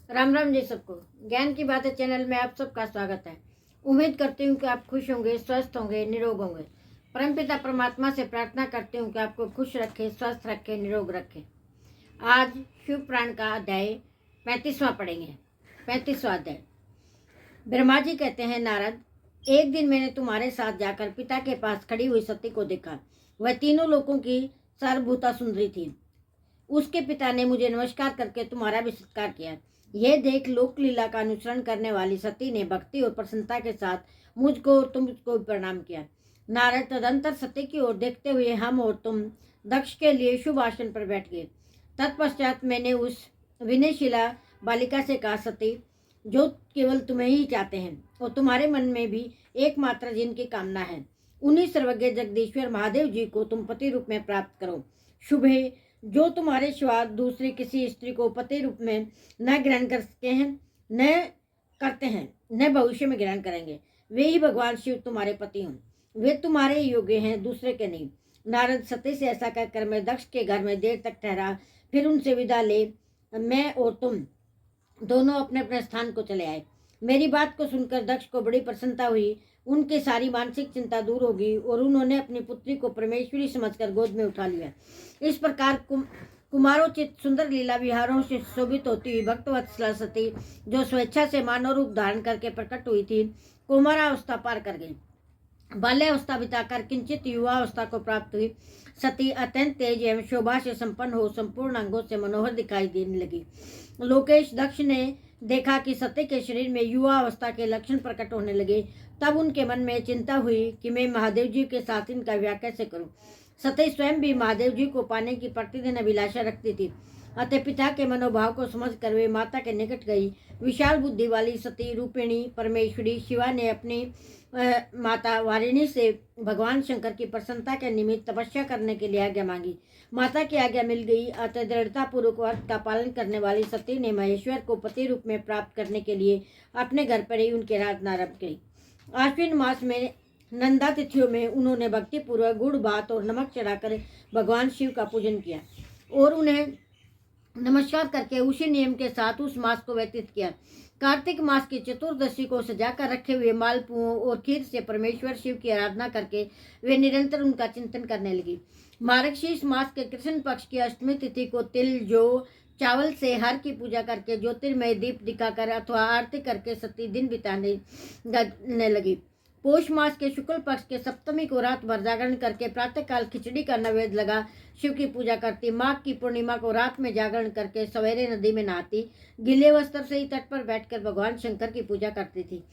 राम राम जी सबको। ज्ञान की बातें चैनल में आप सबका स्वागत है। उम्मीद करती हूँ कि आप खुश होंगे, स्वस्थ होंगे, निरोग होंगे। परमपिता परमात्मा से प्रार्थना करती हूँ कि आपको खुश रखे, स्वस्थ रखे, निरोग रखे। आज शिव पुराण का अध्याय 35वां पढ़ेंगे। 35वां अध्याय। ब्रह्मा जी कहते हैं, नारद, एक दिन मैंने तुम्हारे साथ जाकर पिता के पास खड़ी हुई सती को देखा। वह तीनों लोगों की सर्वभूता सुंदरी थी। उसके पिता ने मुझे नमस्कार करके तुम्हारा भी सत्कार किया। यह देख लोक लीला का अनुसरण करने वाली सती ने भक्ति और प्रसन्नता के साथ मुझको और तुमको प्रणाम किया। नारद, तदंतर सती की ओर देखते हुए हम और तुम दक्ष के लिए शुभ आसन पर बैठ गए। तत्पश्चात मैंने उस विनयशिला बालिका से कहा, सती, जो केवल तुम्हें ही चाहते हैं और तुम्हारे मन में भी एकमात्र जिनकी कामना है, उन्हीं सर्वज्ञ जगदीश्वर महादेव जी को तुम पति रूप में प्राप्त करो। शुभ है, जो तुम्हारे सिवा दूसरी किसी स्त्री को पति रूप में न ग्रहण कर सके हैं, न करते हैं, न भविष्य में ग्रहण करेंगे, वे ही भगवान शिव तुम्हारे पति हों। वे तुम्हारे योग्य हैं, दूसरे के नहीं। नारद, सती से ऐसा कहकर मैं दक्ष के घर में देर तक ठहरा, फिर उनसे विदा ले मैं और तुम दोनों अपने अपने स्थान को चले आए। मेरी बात को सुनकर दक्ष को बड़ी प्रसन्नता हुई। उनकी सारी मानसिक चिंता दूर होगी और उन्होंने अपनी पुत्री को परमेश्वरी समझकर गोद में उठा लिया। इस प्रकार कुमारोचित सुंदर लीला विहारों से शोभित होती हुई भक्तवत्सला सती, जो स्वेच्छा से मानव रूप धारण करके प्रकट हुई थी, कुमारावस्था पार कर गई। बाल्यावस्था बिताकर किंचित युवावस्था को प्राप्त हुई सती अत्यंत तेज एवं शोभा से संपन्न हो संपूर्ण अंगों से मनोहर दिखाई देने लगी। लोकेश दक्ष ने देखा कि सती के शरीर में युवा अवस्था के लक्षण प्रकट होने लगे। तब उनके मन में चिंता हुई कि मैं महादेव जी के साथ इनका विवाह कैसे करूं। सती स्वयं भी महादेव जी को पाने की प्रतिदिन अभिलाषा रखती थी। अतः पिता के मनोभाव को समझकर वे माता के निकट गई। विशाल बुद्धि वाली सती रूपिणी परमेश्वरी शिवा ने अपनी माता वारिणी से भगवान शंकर की प्रसन्नता के निमित्त तपस्या करने के लिए आज्ञा मांगी। माता की आज्ञा मिल गई। अतः दृढ़ता पूर्वक व्रत का पालन करने वाली सती ने महेश्वर को पति रूप में प्राप्त करने के लिए अपने घर पर ही उनकी आराधना आरंभ की। आश्विन मास में नंदा तिथियों में उन्होंने भक्ति पूर्वक गुड़ भात और नमक चढ़ाकर भगवान शिव का पूजन किया और उन्हें नमस्कार करके उसी नियम के साथ उस मास को व्यतीत किया। कार्तिक मास की चतुर्दशी को सजाकर रखे हुए मालपुओं और खीर से परमेश्वर शिव की आराधना करके वे निरंतर उनका चिंतन करने लगी। मार्गशीर्ष मास के कृष्ण पक्ष की अष्टमी तिथि को तिल, जौ, चावल से हर की पूजा करके ज्योतिर्मय दीप दिखाकर अथवा आरती करके सती दिन बिताने लगी। पौष मास के शुक्ल पक्ष के सप्तमी को रात भर जागरण करके प्रातःकाल खिचड़ी का नैवेद्य लगा शिव की पूजा करती। माघ की पूर्णिमा को रात में जागरण करके सवेरे नदी में नहाती। गीले वस्त्र से ही तट पर बैठकर भगवान शंकर की पूजा करती थी।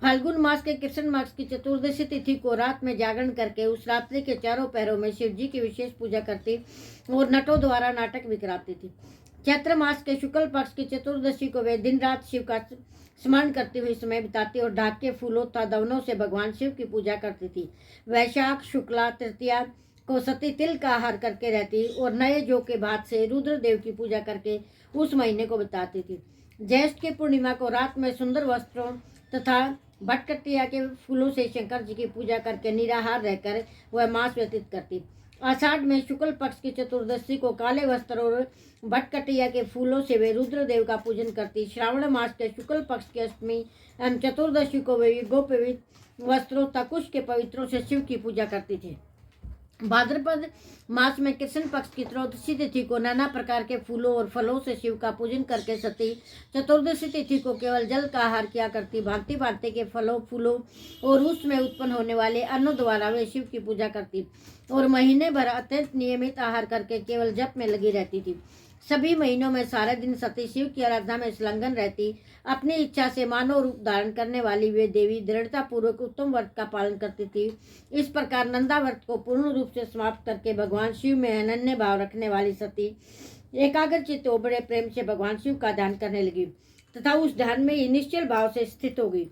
फाल्गुन मास के कृष्ण पक्ष की चतुर्दशी तिथि को रात में जागरण करके उस रात्रि के चारों पहरों में शिव जी की विशेष पूजा करती और नटों द्वारा नाटक भी कराती थी। चैत्र मास के शुक्ल पक्ष की चतुर्दशी को वे दिन रात शिव का स्मरण करते हुए समय बिताती और ढाक के फूलों तथा दवनों से भगवान शिव की पूजा करती थी। वैशाख शुक्ला तृतीया को सती तिल का आहार करके रहती और नए जौ के भात से रुद्रदेव की पूजा करके उस महीने को बिताती थी। ज्येष्ठ की पूर्णिमा को रात में सुंदर वस्त्रों तथा भटकटिया के फूलों से शंकर जी की पूजा करके निराहार रहकर वह मास व्यतीत करती। आषाढ़ में शुक्ल पक्ष की चतुर्दशी को काले वस्त्र और भटकटिया के फूलों से वे रुद्रदेव का पूजन करती। श्रावण मास के शुक्ल पक्ष की अष्टमी एवं चतुर्दशी को वे गोपवित वस्त्रों तकुश के पवित्रों से शिव की पूजा करती थी। भाद्रपद मास में कृष्ण पक्ष की त्रयोदशी तिथि को नाना प्रकार के फूलों और फलों से शिव का पूजन करके सती चतुर्दशी तिथि को केवल जल का आहार किया करती। भांति भांति के फलों फूलों और उसमें उत्पन्न होने वाले अन्नों द्वारा वे शिव की पूजा करती और महीने भर अत्यंत नियमित आहार करके केवल जप में लगी रहती थी। सभी महीनों में सारे दिन सती शिव की आराधना में संलग्न रहती। अपनी इच्छा से मानव रूप धारण करने वाली वे देवी दृढ़ता पूर्वक उत्तम व्रत का पालन करती थी। इस प्रकार नंदा व्रत को पूर्ण रूप से समाप्त करके भगवान शिव में अनन्य भाव रखने वाली सती एकाग्रचित्त और बड़े प्रेम से भगवान शिव का ध्यान करने लगी तथा उस ध्यान में ही निश्चल भाव से स्थित हो गई।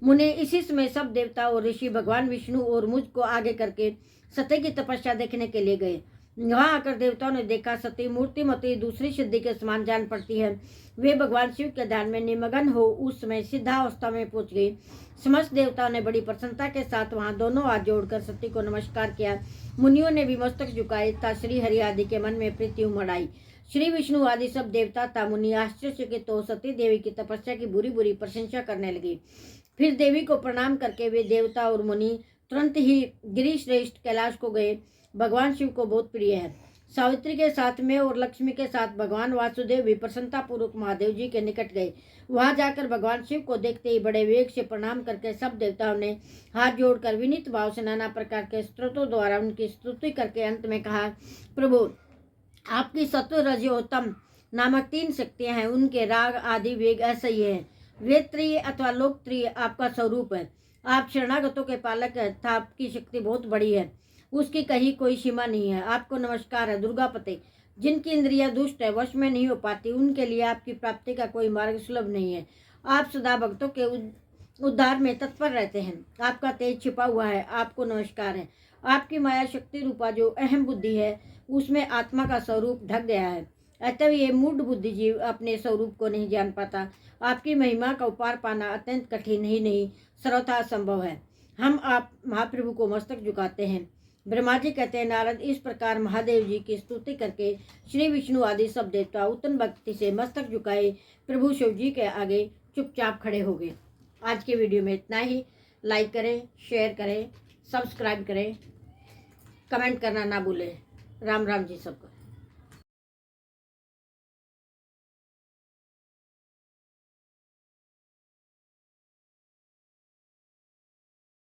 मुने इसी समय सब देवता और ऋषि भगवान विष्णु और मुझ को आगे करके सती की तपस्या देखने के लिए गए। वहां आकर देवताओं ने देखा सती मूर्तिमती दूसरी सिद्धि के समान जान पड़ती है। वे भगवान शिव के ध्यान में निमग्न हो उस समय सिद्धावस्था में पहुंच गई। समस्त देवताओं ने बड़ी प्रसन्नता के साथ वहां दोनों हाथ जोड़कर सती को नमस्कार किया। मुनियों ने भी मस्तक झुकाए तथा श्री हरि आदि के मन में प्रीति उमड़ आई। श्री विष्णु आदि सब देवता ता मुनि आश्चर्यचकित तो सती देवी की तपस्या की बुरी बुरी प्रशंसा करने लगी। फिर देवी को प्रणाम करके वे देवता और मुनि तुरंत ही गिरिश्रेष्ठ कैलाश को गए। भगवान शिव को बहुत प्रिय है। सावित्री के साथ में और लक्ष्मी के साथ भगवान वासुदेव भी प्रसन्नता पूर्वक महादेव जी के निकट गए। वहां जाकर भगवान शिव को देखते ही बड़े वेग से प्रणाम करके सब देवताओं ने हाथ जोड़कर विनीत भाव से नाना प्रकार के स्तोत्रों द्वारा उनकी स्तुति करके अंत में कहा, प्रभु आपकी सत्व रजोत्तम नामक 3 शक्तियां हैं, उनके राग आदि वेग ऐसे ही है। वेत्रीय अथवा लोकप्रिय आपका स्वरूप है। आप शरणागतों के पालक है तथा आपकी शक्ति बहुत बड़ी है, उसकी कहीं कोई सीमा नहीं है। आपको नमस्कार है दुर्गापते। जिनकी इंद्रियां दुष्ट है, वश में नहीं हो पाती, उनके लिए आपकी प्राप्ति का कोई मार्ग सुलभ नहीं है। आप सदा भक्तों के उद्धार में तत्पर रहते हैं। आपका तेज छिपा हुआ है, आपको नमस्कार है। आपकी माया शक्ति रूपा जो अहम बुद्धि है, उसमें आत्मा का स्वरूप ढक गया है, अतः ये मूढ़ बुद्धिजीव अपने स्वरूप को नहीं जान पाता। आपकी महिमा का उपार पाना अत्यंत कठिन ही नहीं, सर्वथा असंभव है। हम आप महाप्रभु को मस्तक झुकाते हैं। ब्रह्मा जी कहते हैं, नारद इस प्रकार महादेव जी की स्तुति करके श्री विष्णु आदि सब देवता उत्तम भक्ति से मस्तक झुकाए प्रभु शिव जी के आगे चुपचाप खड़े हो गए। आज के वीडियो में इतना ही। लाइक करें, शेयर करें, सब्सक्राइब करें, कमेंट करना ना भूलें। राम राम जी सबको।